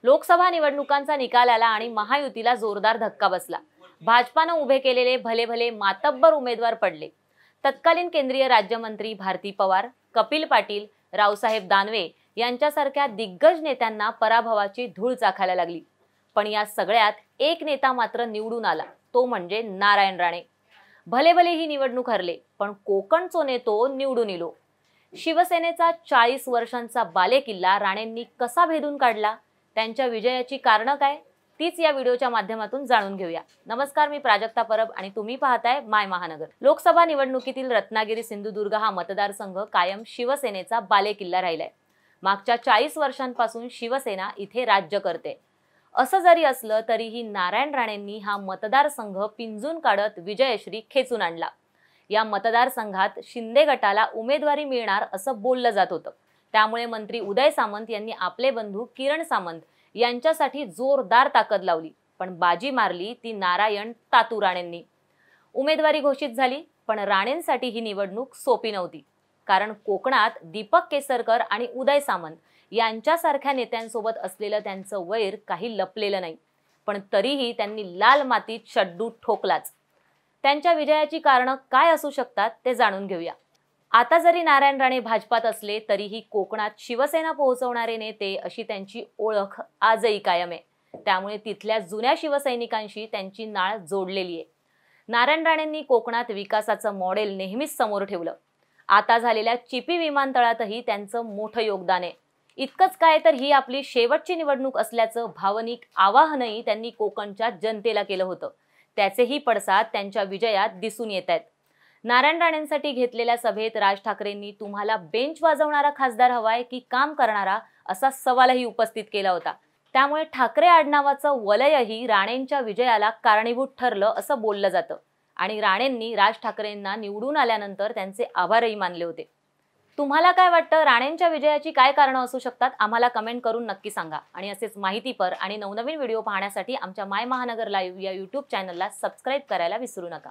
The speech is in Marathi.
लोकसभा निवडणुकांचा निकाल आला आणि महायुतीला जोरदार धक्का बसला। भाजपाने उभे केलेले भले भले मातब्बर उमेदवार पडले। तत्कालीन केंद्रीय राज्यमंत्री भारती पवार, कपिल पाटील, रावसाहेब दानवे यांच्यासारख्या दिग्गज नेत्यांना पराभवाची धूळ चाखायला लागली। पण या सगळ्यात एक नेता मात्र निवडून आला, तो म्हणजे नारायण राणे। भले भले ही निवडणूक हरले, पण कोकणचो नेतो निवडून इलो। शिवसेनेचा 40 वर्षांचा बालेकिल्ला राणेंनी कसा भेदून काढला, त्यांच्या विजयाची कारणं काय, तीच या व्हिडिओच्या माध्यमातून जाणून घेऊया। नमस्कार, मी प्राजक्ता परब आणि तुम्ही पाहताय माय महानगर। लोकसभा निवडणुकीतील रत्नागिरी सिंधुदुर्ग हा मतदारसंघ कायम शिवसेनेचा बालेकिल्ला राहिलाय। मागच्या 40 वर्षांपासून शिवसेना इथे राज्य करते। असं जरी असलं तरीही नारायण राणेंनी हा मतदारसंघ पिंजून काढत विजयश्री खेचून आणला। या मतदारसंघात शिंदे गटाला उमेदवारी मिळणार असं बोललं जात होतं। त्यामुळे मंत्री उदय सामंत यांनी आपले बंधू किरण सामंत यांच्यासाठी जोरदार ताकद लावली, पण बाजी मारली ती नारायण तातू राणेंनी। उमेदवारी घोषित झाली, पण राणेंसाठी ही निवडणूक सोपी नव्हती। कारण कोकणात दीपक केसरकर आणि उदय सामंत यांच्यासारख्या नेत्यांसोबत असलेलं त्यांचं वैर काही लपलेलं नाही, पण तरीही त्यांनी लाल मातीत शड्डू ठोकलाच। त्यांच्या विजयाची कारणं काय असू शकतात ते जाणून घेऊया। आता जरी नारायण राणे भाजपात असले तरीही कोकणात शिवसेना पोहोचवणारे नेते अशी त्यांची ओळख आजही कायम आहे। त्यामुळे तिथल्या जुन्या शिवसैनिकांशी त्यांची नाळ जोडलेली आहे। नारायण राणेंनी कोकणात विकासाचं मॉडेल नेहमीच समोर ठेवलं। आता झालेल्या चिपी विमानतळातही त्यांचं मोठं योगदान आहे। इतकंच काय तर ही आपली शेवटची निवडणूक असल्याचं भावनिक आवाहनही त्यांनी कोकणच्या जनतेला केलं होतं। त्याचेही पडसाद त्यांच्या विजयात दिसून येत आहेत। नारायण राणेंसाठी घेतलेल्या सभेत राज ठाकरेंनी तुम्हाला बेंच वाजवणारा खासदार हवाय की काम करणारा, असा सवालही उपस्थित केला होता। त्यामुळे ठाकरे आडनावाचं वलयही राणेंच्या विजयाला कारणीभूत ठरलं असं बोललं जातं आणि राणेंनी राज ठाकरेंना निवडून आल्यानंतर त्यांचे आभारही मानले होते। तुम्हाला काय वाटतं, राणेंच्या विजयाची काय कारणं असू शकतात? आम्हाला कमेंट करून नक्की सांगा। आणि असेच माहितीपर आणि नवनवीन व्हिडिओ पाहण्यासाठी आमच्या माय महानगर लाईव्ह या YouTube चॅनलला सबस्क्राईब करायला विसरू नका।